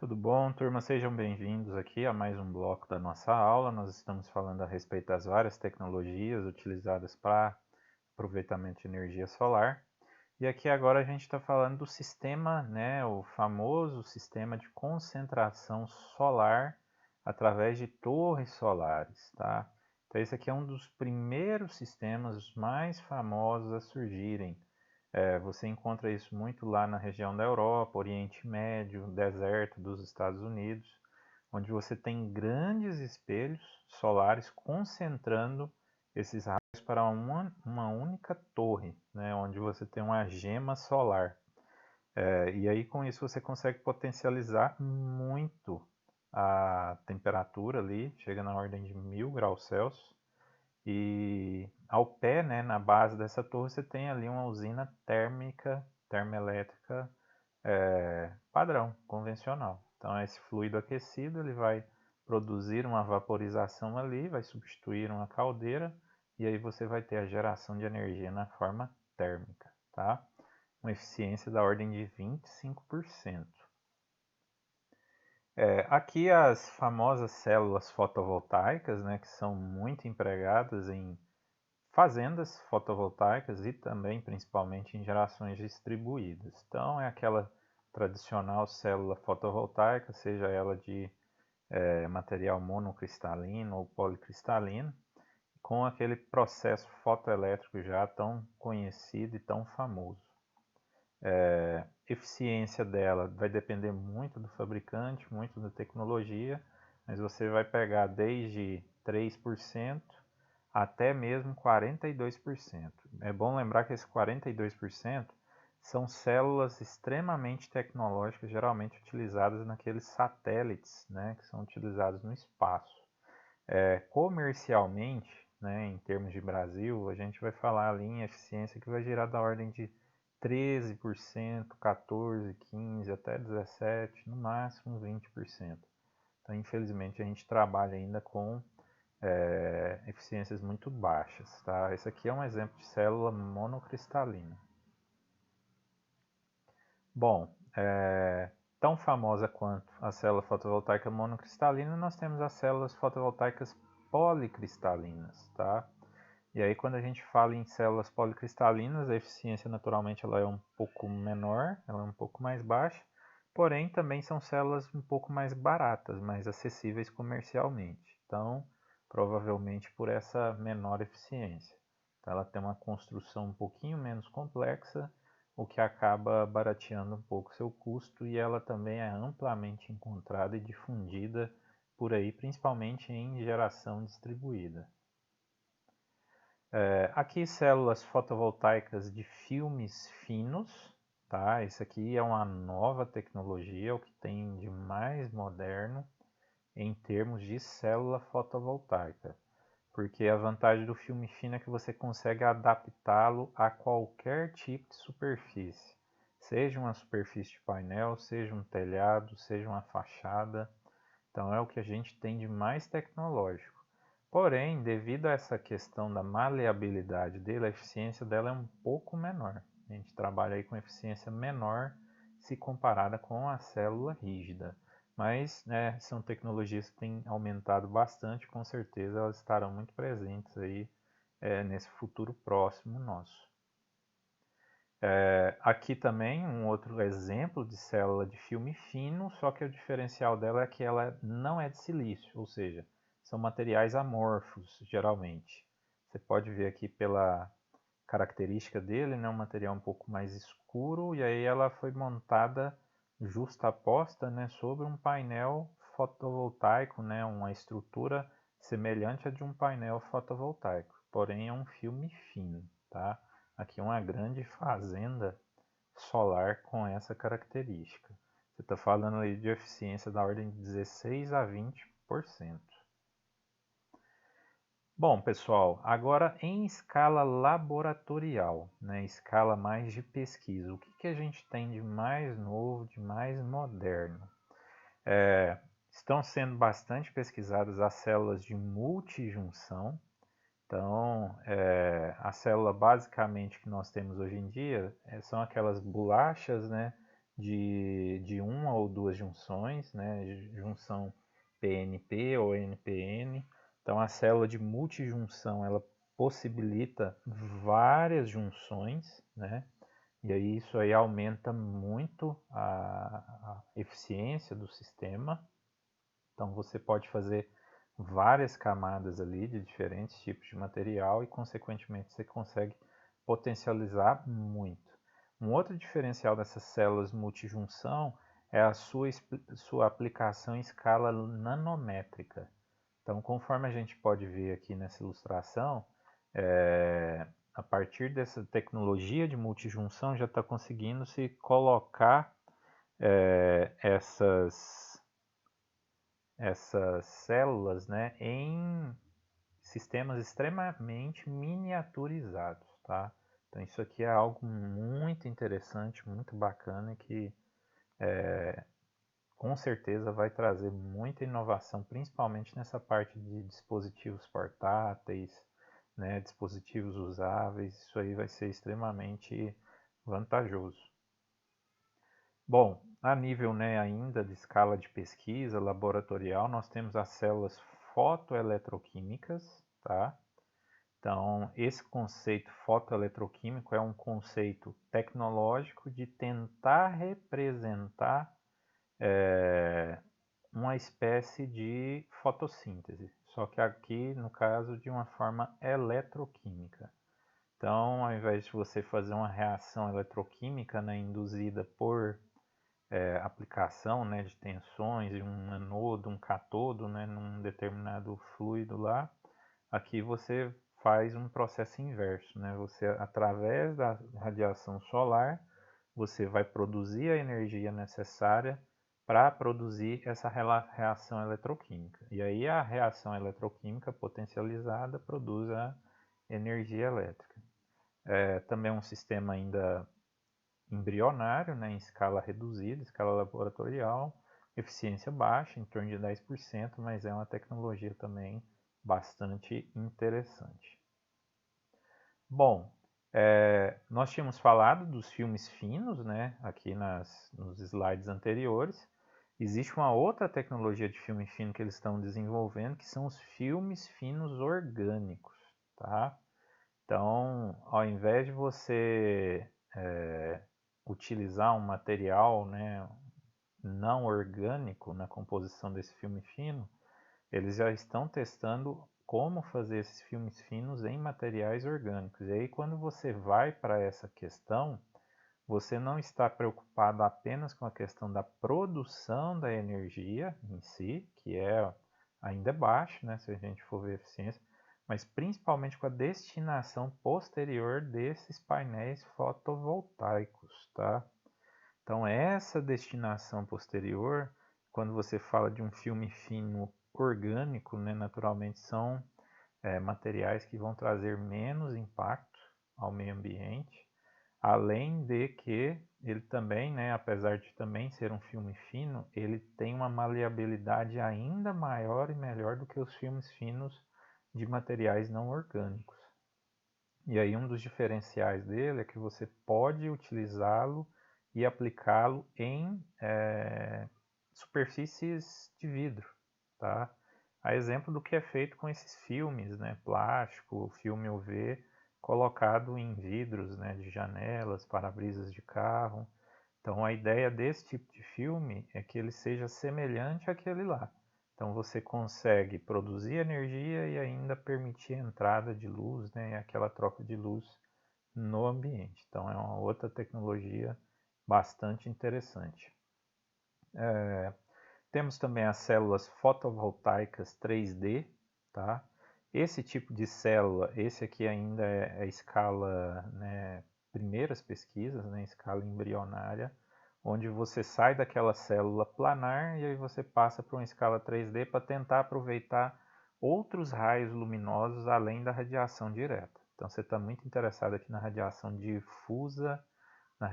Tudo bom, turma? Sejam bem-vindos aqui a mais um bloco da nossa aula. Nós estamos falando a respeito das várias tecnologias utilizadas para aproveitamento de energia solar. E aqui agora a gente está falando do sistema, né, o famoso sistema de concentração solar através de torres solares, tá? Então esse aqui é um dos primeiros sistemas mais famosos a surgirem. Você encontra isso muito lá na região da Europa, Oriente Médio, deserto dos Estados Unidos, onde você tem grandes espelhos solares concentrando esses raios para uma única torre, né, onde você tem uma gema solar. E aí com isso você consegue potencializar muito a temperatura ali, chega na ordem de 1000 graus Celsius. E ao pé, né, na base dessa torre, você tem ali uma usina térmica, termoelétrica padrão, convencional. Então, esse fluido aquecido ele vai produzir uma vaporização ali, vai substituir uma caldeira, e aí você vai ter a geração de energia na forma térmica, tá? Uma eficiência da ordem de 25%. Aqui as famosas células fotovoltaicas, né, que são muito empregadas em fazendas fotovoltaicas e também principalmente em gerações distribuídas. Então é aquela tradicional célula fotovoltaica, seja ela de material monocristalino ou policristalino, com aquele processo fotoelétrico já tão conhecido e tão famoso. Eficiência dela vai depender muito do fabricante, muito da tecnologia, mas você vai pegar desde 3% até mesmo 42%. É bom lembrar que esse 42% são células extremamente tecnológicas, geralmente utilizadas naqueles satélites, né, que são utilizados no espaço. Comercialmente, né, em termos de Brasil, a gente vai falar ali em eficiência que vai girar da ordem de 13%, 14%, 15%, até 17%, no máximo 20%. Então, infelizmente, a gente trabalha ainda com eficiências muito baixas. Tá? Esse aqui é um exemplo de célula monocristalina. Bom, tão famosa quanto a célula fotovoltaica monocristalina, nós temos as células fotovoltaicas policristalinas. Tá? E aí quando a gente fala em células policristalinas, a eficiência naturalmente ela é um pouco menor, ela é um pouco mais baixa, porém também são células um pouco mais baratas, mais acessíveis comercialmente. Então, provavelmente por essa menor eficiência. Então, ela tem uma construção um pouquinho menos complexa, o que acaba barateando um pouco seu custo, e ela também é amplamente encontrada e difundida por aí, principalmente em geração distribuída. Aqui células fotovoltaicas de filmes finos, tá? Isso aqui é uma nova tecnologia, o que tem de mais moderno em termos de célula fotovoltaica. Porque a vantagem do filme fino é que você consegue adaptá-lo a qualquer tipo de superfície. Seja uma superfície de painel, seja um telhado, seja uma fachada. Então é o que a gente tem de mais tecnológico. Porém, devido a essa questão da maleabilidade dele, a eficiência dela é um pouco menor. A gente trabalha aí com eficiência menor se comparada com a célula rígida. Mas né, são tecnologias que têm aumentado bastante, com certeza elas estarão muito presentes aí nesse futuro próximo nosso. Aqui também um outro exemplo de célula de filme fino, só que o diferencial dela é que ela não é de silício, ou seja, são materiais amorfos, geralmente. Você pode ver aqui pela característica dele, né, um material um pouco mais escuro, e aí ela foi montada justaposta, né, sobre um painel fotovoltaico, né, uma estrutura semelhante à de um painel fotovoltaico, porém é um filme fino, tá? Aqui uma grande fazenda solar com essa característica. Você está falando aí de eficiência da ordem de 16 a 20%. Bom, pessoal, agora em escala laboratorial, né, escala mais de pesquisa, o que a gente tem de mais novo, de mais moderno? Estão sendo bastante pesquisadas as células de multijunção. Então, a célula basicamente que nós temos hoje em dia são aquelas bolachas, né, de uma ou duas junções, né? Junção PNP ou NPN. Então a célula de multijunção ela possibilita várias junções, né? E aí isso aí aumenta muito a eficiência do sistema. Então você pode fazer várias camadas ali de diferentes tipos de material e consequentemente você consegue potencializar muito. Um outro diferencial dessas células multijunção é a sua aplicação em escala nanométrica. Então, conforme a gente pode ver aqui nessa ilustração, a partir dessa tecnologia de multijunção já está conseguindo se colocar essas células, né, em sistemas extremamente miniaturizados, tá? Então isso aqui é algo muito interessante, muito bacana que com certeza vai trazer muita inovação, principalmente nessa parte de dispositivos portáteis, né, dispositivos usáveis. Isso aí vai ser extremamente vantajoso. Bom, a nível, né, ainda de escala de pesquisa laboratorial, nós temos as células fotoeletroquímicas, tá? Então, esse conceito fotoeletroquímico é um conceito tecnológico de tentar representar uma espécie de fotossíntese, só que aqui no caso de uma forma eletroquímica. Então, ao invés de você fazer uma reação eletroquímica, né, induzida por aplicação, né, de tensões de um anodo, um catodo, né, num determinado fluido lá, aqui você faz um processo inverso, né? Você, através da radiação solar, você vai produzir a energia necessária para produzir essa reação eletroquímica. E aí a reação eletroquímica potencializada produz a energia elétrica. Também é um sistema ainda embrionário, né, em escala reduzida, escala laboratorial, eficiência baixa, em torno de 10%, mas é uma tecnologia também bastante interessante. Bom, nós tínhamos falado dos filmes finos, né, aqui nos slides anteriores. Existe uma outra tecnologia de filme fino que eles estão desenvolvendo, que são os filmes finos orgânicos, tá? Então, ao invés de você utilizar um material, né, não orgânico na composição desse filme fino, eles já estão testando como fazer esses filmes finos em materiais orgânicos. E aí, quando você vai para essa questão, você não está preocupado apenas com a questão da produção da energia em si, que ainda é baixo, né, se a gente for ver a eficiência, mas principalmente com a destinação posterior desses painéis fotovoltaicos, tá? Então essa destinação posterior, quando você fala de um filme fino orgânico, né, naturalmente são materiais que vão trazer menos impacto ao meio ambiente, além de que ele também, né, apesar de também ser um filme fino, ele tem uma maleabilidade ainda maior e melhor do que os filmes finos de materiais não orgânicos. E aí um dos diferenciais dele é que você pode utilizá-lo e aplicá-lo em superfícies de vidro, tá? A exemplo do que é feito com esses filmes, né, plástico, filme UV, colocado em vidros, né, de janelas, para-brisas de carro. Então a ideia desse tipo de filme é que ele seja semelhante àquele lá. Então você consegue produzir energia e ainda permitir a entrada de luz, né, e aquela troca de luz no ambiente. Então é uma outra tecnologia bastante interessante. Temos também as células fotovoltaicas 3D, tá? Esse tipo de célula, esse aqui ainda é a escala, né, primeiras pesquisas, né, escala embrionária, onde você sai daquela célula planar e aí você passa para uma escala 3D para tentar aproveitar outros raios luminosos além da radiação direta. Então você está muito interessado aqui na radiação difusa, na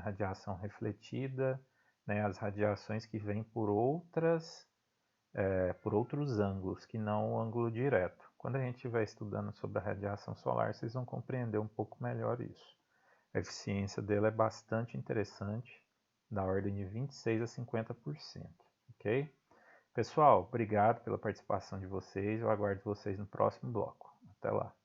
radiação refletida, né, as radiações que vêm por outros ângulos, que não o ângulo direto. Quando a gente estiver estudando sobre a radiação solar, vocês vão compreender um pouco melhor isso. A eficiência dela é bastante interessante da ordem de 26 a 50%, ok? Pessoal, obrigado pela participação de vocês, eu aguardo vocês no próximo bloco. Até lá!